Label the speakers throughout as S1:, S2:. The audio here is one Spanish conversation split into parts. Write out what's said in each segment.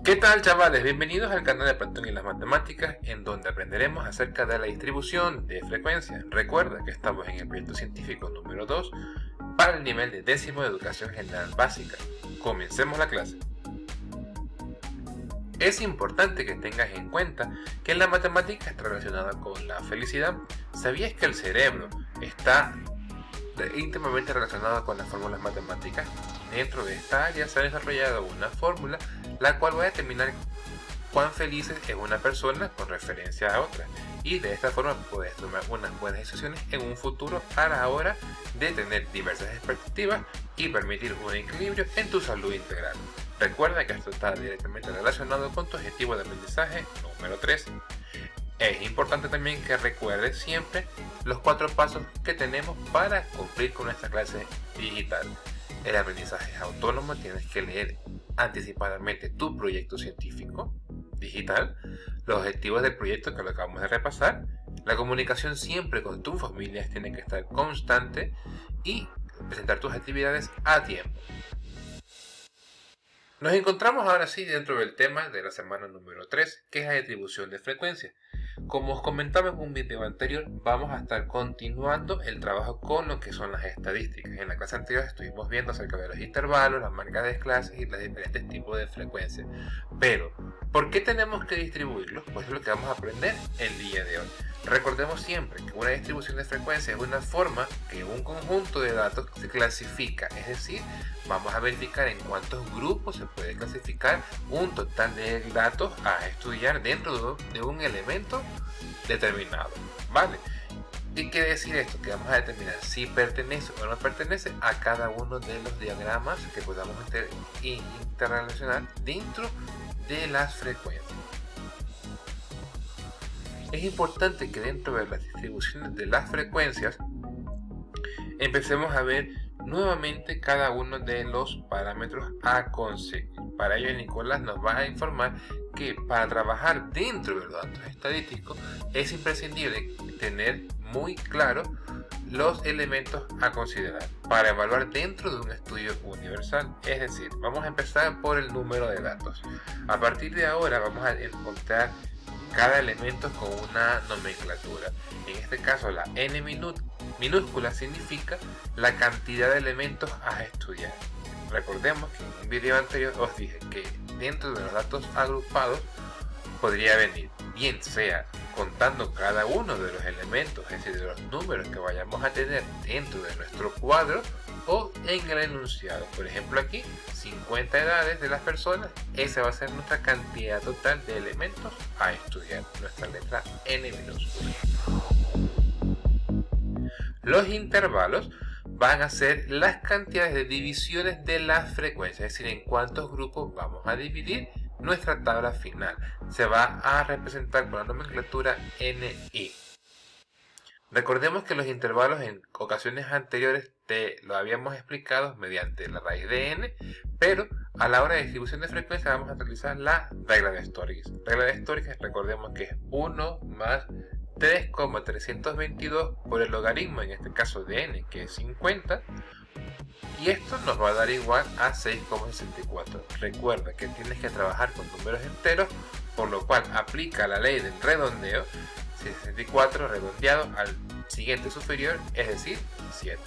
S1: ¿Qué tal, chavales? Bienvenidos al canal de Platón y las Matemáticas, en donde aprenderemos acerca de la distribución de frecuencia. Recuerda que estamos en el proyecto científico número 2 para el nivel de décimo de Educación General Básica. Comencemos la clase. Es importante que tengas en cuenta que la matemática está relacionada con la felicidad. ¿Sabías que el cerebro está íntimamente relacionado con las fórmulas matemáticas? Dentro de esta área se ha desarrollado una fórmula la cual va a determinar cuán feliz es una persona con referencia a otra, y de esta forma puedes tomar unas buenas decisiones en un futuro a la hora de tener diversas perspectivas y permitir un equilibrio en tu salud integral. Recuerda que esto está directamente relacionado con tu objetivo de aprendizaje número 3. Es importante también que recuerdes siempre los 4 pasos que tenemos para cumplir con nuestra clase digital. El aprendizaje es autónomo, tienes que leer anticipadamente tu proyecto científico digital, los objetivos del proyecto que lo acabamos de repasar, la comunicación siempre con tus familias tiene que estar constante y presentar tus actividades a tiempo. Nos encontramos ahora sí dentro del tema de la semana número 3, que es la distribución de frecuencia. Como os comentaba en un video anterior, vamos a estar continuando el trabajo con lo que son las estadísticas. En la clase anterior estuvimos viendo acerca de los intervalos, las marcas de clases y los diferentes tipos de frecuencia. Pero, ¿por qué tenemos que distribuirlos? Pues es lo que vamos a aprender el día de hoy. Recordemos siempre que una distribución de frecuencia es una forma que un conjunto de datos se clasifica, es decir, vamos a verificar en cuántos grupos se puede clasificar un total de datos a estudiar dentro de un elemento determinado, ¿vale? ¿Y qué decir esto? Que vamos a determinar si pertenece o no pertenece a cada uno de los diagramas que podamos interrelacionar dentro de las frecuencias. Es importante que dentro de las distribuciones de las frecuencias empecemos a ver nuevamente cada uno de los parámetros a conseguir. Para ello, Nicolás nos va a informar que para trabajar dentro de los datos estadísticos es imprescindible tener muy claro los elementos a considerar para evaluar dentro de un estudio universal. Es decir, vamos a empezar por el número de datos. A partir de ahora vamos a encontrar cada elemento con una nomenclatura. En este caso, la n minúscula significa la cantidad de elementos a estudiar. Recordemos que en un video anterior os dije que dentro de los datos agrupados podría venir, bien sea contando cada uno de los elementos, es decir, de los números que vayamos a tener dentro de nuestro cuadro, o en el enunciado. Por ejemplo, aquí 50 edades de las personas, esa va a ser nuestra cantidad total de elementos a estudiar, nuestra letra n minúscula. Los intervalos van a ser las cantidades de divisiones de las frecuencias, es decir, en cuántos grupos vamos a dividir nuestra tabla final. Se va a representar con la nomenclatura NI. Recordemos que los intervalos en ocasiones anteriores te lo habíamos explicado mediante la raíz de n, pero a la hora de distribución de frecuencia vamos a utilizar la regla de Storch. Regla de Storch, recordemos que es 1 más 3,322 por el logaritmo, en este caso de n, que es 50, y esto nos va a dar igual a 6,64. Recuerda que tienes que trabajar con números enteros, por lo cual aplica la ley del redondeo. 64 redondeado al siguiente superior, es decir, 7.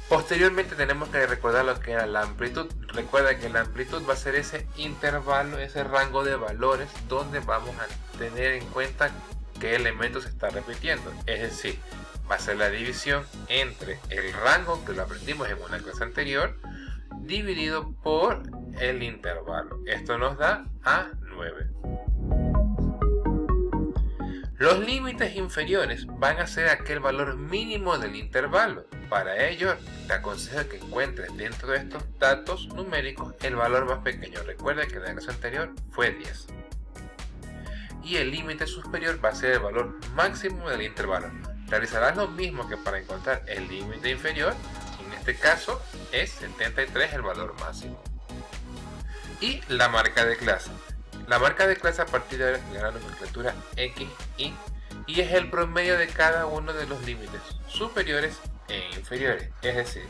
S1: Posteriormente tenemos que recordar lo que era la amplitud. Recuerda que la amplitud va a ser ese intervalo, ese rango de valores donde vamos a tener en cuenta qué elemento se está repitiendo. Es decir, va a ser la división entre el rango, que lo aprendimos en una clase anterior, dividido por el intervalo. Esto nos da a 9. Los límites inferiores van a ser aquel valor mínimo del intervalo. Para ello, te aconsejo que encuentres dentro de estos datos numéricos el valor más pequeño. Recuerda que en la clase anterior fue 10. Y el límite superior va a ser el valor máximo del intervalo. Realizarás lo mismo que para encontrar el límite inferior. En este caso es 73 el valor máximo. Y la marca de clase. La marca de clase a partir de la nomenclatura X, y es el promedio de cada uno de los límites superiores e inferiores. Es decir,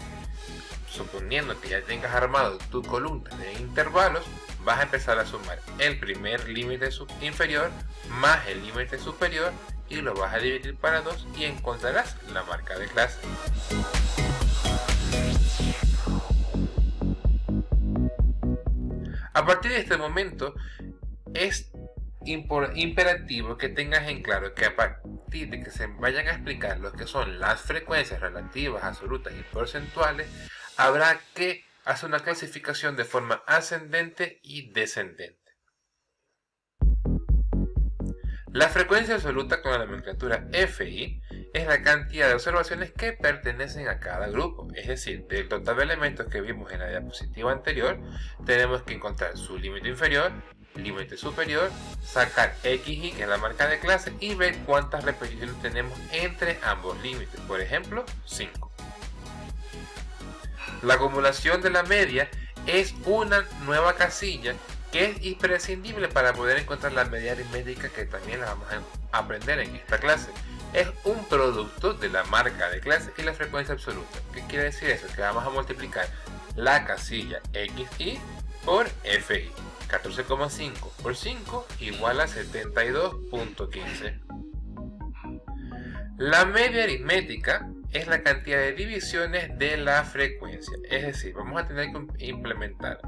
S1: suponiendo que ya tengas armado tu columna de intervalos, vas a empezar a sumar el primer límite inferior más el límite superior y lo vas a dividir para 2 y encontrarás la marca de clase. A partir de este momento es imperativo que tengas en claro que a partir de que se vayan a explicar lo que son las frecuencias relativas, absolutas y porcentuales, habrá que hacer una clasificación de forma ascendente y descendente. La frecuencia absoluta con la nomenclatura FI es la cantidad de observaciones que pertenecen a cada grupo, es decir, del total de elementos que vimos en la diapositiva anterior, tenemos que encontrar su límite inferior, límite superior, sacar XY, que es la marca de clase, y ver cuántas repeticiones tenemos entre ambos límites, por ejemplo, 5. La acumulación de la media es una nueva casilla que es imprescindible para poder encontrar la media aritmética, que también la vamos a aprender en esta clase. Es un producto de la marca de clase y la frecuencia absoluta. ¿Qué quiere decir eso? Que vamos a multiplicar la casilla XY por FI. 14,5 por 5 igual a 72.15. La media aritmética es la cantidad de divisiones de la frecuencia, es decir, vamos a tener que implementar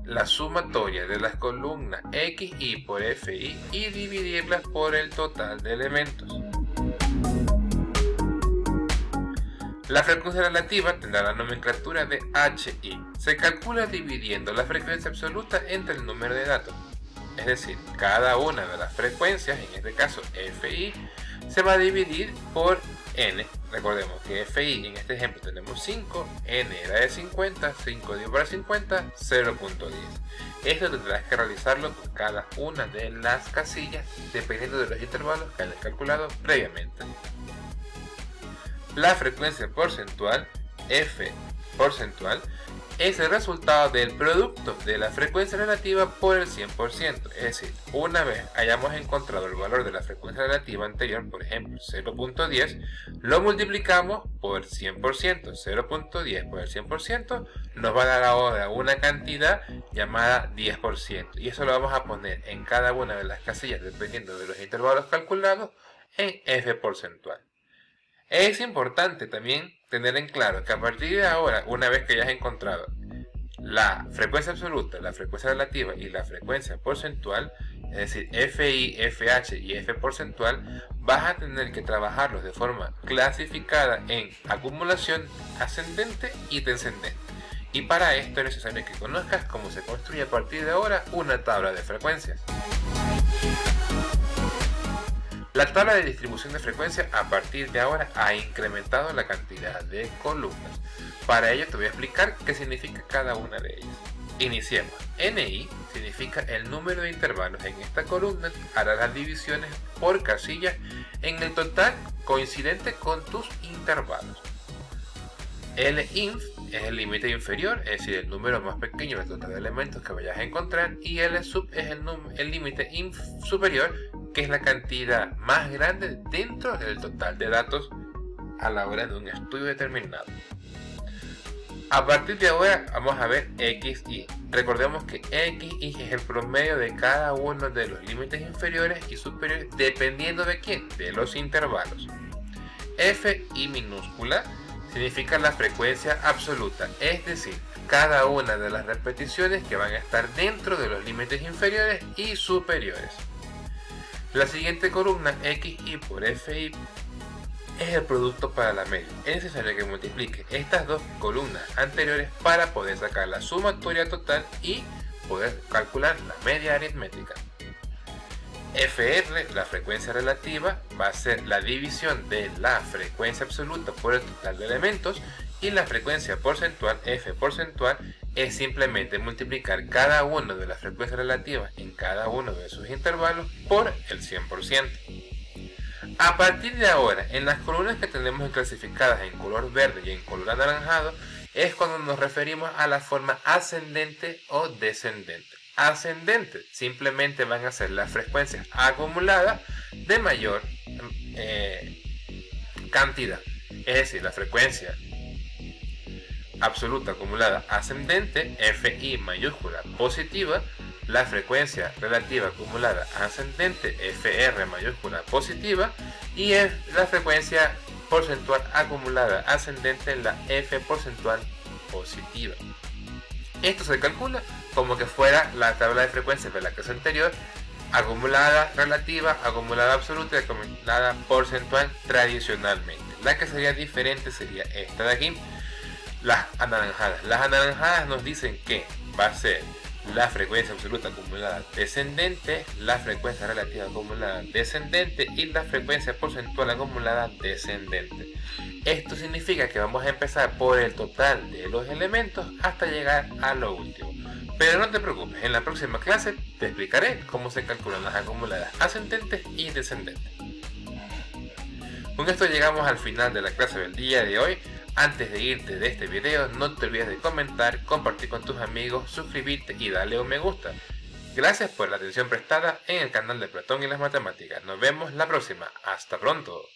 S1: la sumatoria de las columnas XY por FI y dividirlas por el total de elementos. La frecuencia relativa tendrá la nomenclatura de HI. Se calcula dividiendo la frecuencia absoluta entre el número de datos. Es decir, cada una de las frecuencias, en este caso FI, se va a dividir por N. Recordemos que FI en este ejemplo tenemos 5, N era de 50, 5 dividido por 50, 0.10. Esto tendrás que realizarlo con cada una de las casillas dependiendo de los intervalos que hayas calculado previamente. La frecuencia porcentual, F porcentual, es el resultado del producto de la frecuencia relativa por el 100%. Es decir, una vez hayamos encontrado el valor de la frecuencia relativa anterior, por ejemplo 0.10, lo multiplicamos por 100%. 0.10 por el 100% nos va a dar ahora una cantidad llamada 10%. Y eso lo vamos a poner en cada una de las casillas dependiendo de los intervalos calculados en F porcentual. Es importante también tener en claro que a partir de ahora, una vez que hayas encontrado la frecuencia absoluta, la frecuencia relativa y la frecuencia porcentual, es decir, FI, FH y F porcentual, vas a tener que trabajarlos de forma clasificada en acumulación ascendente y descendente. Y para esto es necesario que conozcas cómo se construye a partir de ahora una tabla de frecuencias. La tabla de distribución de frecuencia a partir de ahora ha incrementado la cantidad de columnas. Para ello te voy a explicar qué significa cada una de ellas. Iniciemos. NI significa el número de intervalos en esta columna. Hará las divisiones por casillas en el total coincidente con tus intervalos. LINF es el límite inferior, es decir, el número más pequeño del total de elementos que vayas a encontrar, y LSUB es el límite superior, que es la cantidad más grande dentro del total de datos a la hora de un estudio determinado. A partir de ahora vamos a ver XY. Recordemos que XY es el promedio de cada uno de los límites inferiores y superiores dependiendo de quién, de los intervalos. FI minúscula significa la frecuencia absoluta, es decir, cada una de las repeticiones que van a estar dentro de los límites inferiores y superiores. La siguiente columna, XY por FI, es el producto para la media. Es necesario que multiplique estas dos columnas anteriores para poder sacar la sumatoria total y poder calcular la media aritmética. FR, la frecuencia relativa, va a ser la división de la frecuencia absoluta por el total de elementos, y la frecuencia porcentual, F porcentual, es simplemente multiplicar cada una de las frecuencias relativas en cada uno de sus intervalos por el 100%. A partir de ahora, en las columnas que tenemos clasificadas en color verde y en color anaranjado, es cuando nos referimos a la forma ascendente o descendente. Ascendente simplemente van a ser las frecuencias acumuladas de mayor cantidad, es decir, la frecuencia absoluta acumulada ascendente, Fi mayúscula positiva, la frecuencia relativa acumulada ascendente, Fr mayúscula positiva, y la frecuencia porcentual acumulada ascendente, la F porcentual positiva. Esto se calcula como que fuera la tabla de frecuencias de la clase anterior, acumulada relativa, acumulada absoluta y acumulada porcentual tradicionalmente. La que sería diferente sería esta de aquí, las anaranjadas. Las anaranjadas nos dicen que va a ser la frecuencia absoluta acumulada descendente, la frecuencia relativa acumulada descendente y la frecuencia porcentual acumulada descendente. Esto significa que vamos a empezar por el total de los elementos hasta llegar a lo último. Pero no te preocupes, en la próxima clase te explicaré cómo se calculan las acumuladas ascendentes y descendentes. Con esto llegamos al final de la clase del día de hoy. Antes de irte de este video, no te olvides de comentar, compartir con tus amigos, suscribirte y darle un me gusta. Gracias por la atención prestada en el canal de Platón y las Matemáticas. Nos vemos la próxima. Hasta pronto.